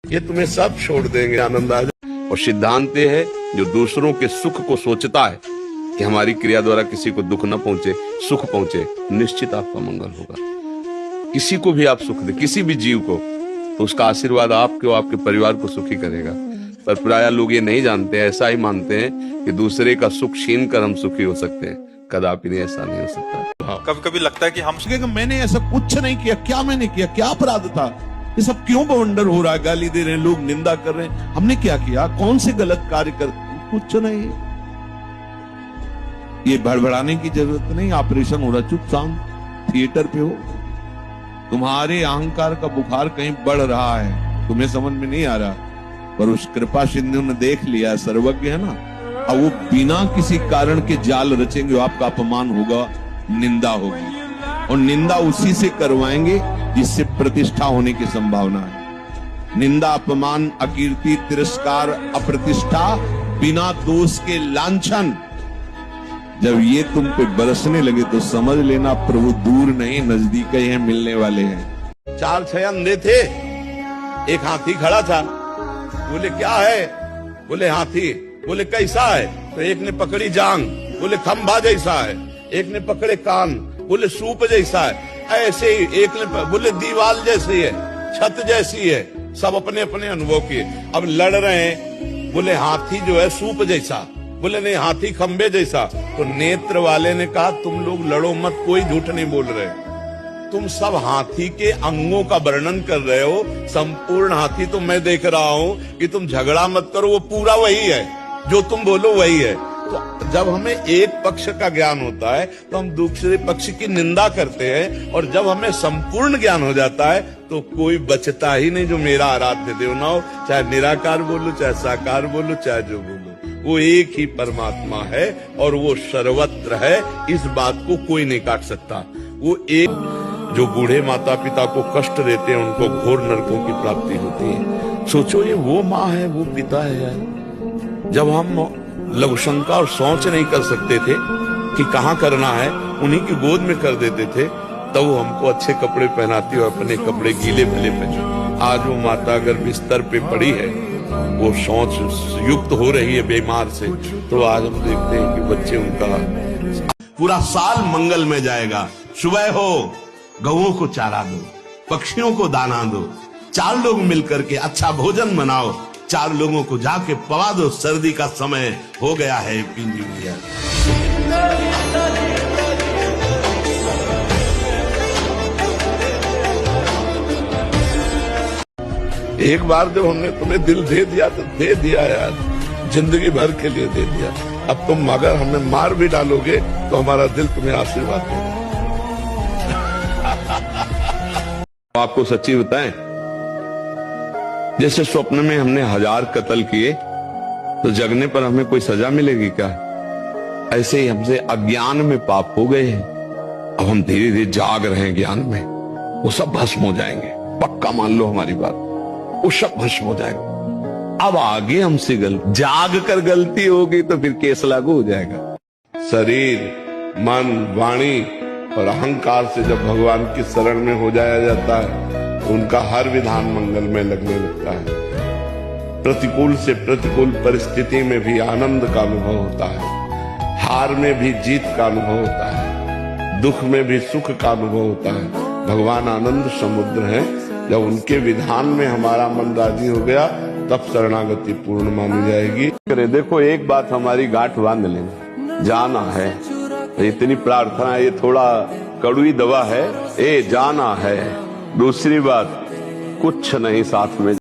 ये तुम्हें सब छोड़ देंगे, आनंद आ जाए। और सिद्धांत ये है, जो दूसरों के सुख को सोचता है कि हमारी क्रिया द्वारा किसी को दुख न पहुंचे, सुख पहुंचे, निश्चित आपका मंगल होगा। किसी को भी आप सुख दे, किसी भी जीव को, तो उसका आशीर्वाद आपके और आपके परिवार को सुखी करेगा। पर प्राय लोग ये नहीं जानते, ऐसा ही मानते हैं कि दूसरे का सुख छीन कर हम सुखी हो सकते हैं। कदापि नहीं, ऐसा नहीं हो सकता। कभी कभी लगता है कि हम मैंने ऐसा कुछ नहीं किया, क्या मैंने किया, क्या अपराध था, ये सब क्यों बवंडर हो रहा है, गाली दे रहे हैं लोग, निंदा कर रहे हैं, हमने क्या किया, कौन से गलत कार्य कर, कुछ नहीं। ये भड़बड़ाने की जरूरत नहीं, ऑपरेशन हो रहा, चुप शांत थिएटर पे हो। तुम्हारे अहंकार का बुखार कहीं बढ़ रहा है, तुम्हें समझ में नहीं आ रहा, पर उस कृपा सिंधु ने देख लिया, सर्वज्ञ है ना। अब वो बिना किसी कारण के जाल रचेंगे, आपका अपमान होगा, निंदा होगी, और निंदा उसी से करवाएंगे जिससे प्रतिष्ठा होने की संभावना है। निंदा, अपमान, अकीर्ति, तिरस्कार, अप्रतिष्ठा, बिना दोष के लांछन, जब ये तुम पे बरसने लगे तो समझ लेना प्रभु दूर नहीं, नजदीक ही है, मिलने वाले हैं। 4-6 अंधे थे, एक हाथी खड़ा था। बोले क्या है? बोले हाथी। बोले कैसा है? तो एक ने पकड़ी जांग, बोले खंभा जैसा है। एक ने पकड़े कान, बोले सूप जैसा है। ऐसे ही एक ने बोले दीवार जैसी है, छत जैसी है। सब अपने अपने अनुभव किए, अब लड़ रहे हैं। बोले हाथी जो है सूप जैसा, बोले नहीं हाथी खंबे जैसा। तो नेत्र वाले ने कहा तुम लोग लड़ो मत, कोई झूठ नहीं बोल रहे, तुम सब हाथी के अंगों का वर्णन कर रहे हो। संपूर्ण हाथी तो मैं देख रहा हूं कि तुम झगड़ा मत करो, वो पूरा वही है, जो तुम बोलो वही है। तो जब हमें एक पक्ष का ज्ञान होता है तो हम दूसरे पक्ष की निंदा करते हैं, और जब हमें संपूर्ण ज्ञान हो जाता है तो कोई बचता ही नहीं जो मेरा आराध्य देव ना हो। चाहे निराकार बोलो, चाहे साकार बोलो, चाहे जो बोलो, वो एक ही परमात्मा है और वो सर्वत्र है। इस बात को कोई नहीं काट सकता। वो एक जो बूढ़े माता पिता को कष्ट देते हैं उनको घोर नरकों की प्राप्ति होती है। सोचो ये वो माँ है, वो पिता है यार। जब हम लघुशंका और सोच नहीं कर सकते थे कि कहाँ करना है, उन्हीं की गोद में कर देते थे, तब वो हमको अच्छे कपड़े पहनाती और अपने कपड़े गीले भले पहने। आज वो माता अगर बिस्तर पे पड़ी है, वो सोच युक्त हो रही है बीमार से, तो आज हम देखते हैं कि बच्चे उनका पूरा साल मंगल में जाएगा। सुबह हो गौओं को चारा दो, पक्षियों को दाना दो, 4 लोग मिलकर के अच्छा भोजन बनाओ, 4 लोगों को जाके पवा दो, सर्दी का समय हो गया है। Happy new year. एक बार जब हमने तुम्हें दिल दे दिया तो दे दिया यार, जिंदगी भर के लिए दे दिया। अब तुम अगर हमें मार भी डालोगे तो हमारा दिल तुम्हें आशीर्वाद देगा। आपको सच्ची बताएं, जैसे स्वप्न में हमने 1000 कत्ल किए तो जगने पर हमें कोई सजा मिलेगी क्या? ऐसे ही हमसे अज्ञान में पाप हो गए हैं, अब हम धीरे धीरे जाग रहे हैं ज्ञान में, वो सब भस्म हो जाएंगे। पक्का मान लो हमारी बात, वो सब भस्म हो जाएगा। अब आगे हमसे जाग कर गलती होगी तो फिर केस लागू हो जाएगा। शरीर, मन, वाणी और अहंकार से जब भगवान की शरण में हो जाया जाता है तो उनका हर विधान मंगल में लगने लगता है। प्रतिकूल से प्रतिकूल परिस्थिति में भी आनंद का अनुभव होता है, हार में भी जीत का अनुभव होता है, दुख में भी सुख का अनुभव होता है। भगवान आनंद समुद्र है। जब उनके विधान में हमारा मन राजी हो गया तब शरणागति पूर्ण मानी जाएगी। देखो एक बात हमारी गांठ बांध लेना, जाना है। इतनी प्रार्थना, ये थोड़ा कड़वी दवा है, जाना है। दूसरी बात, कुछ नहीं साथ में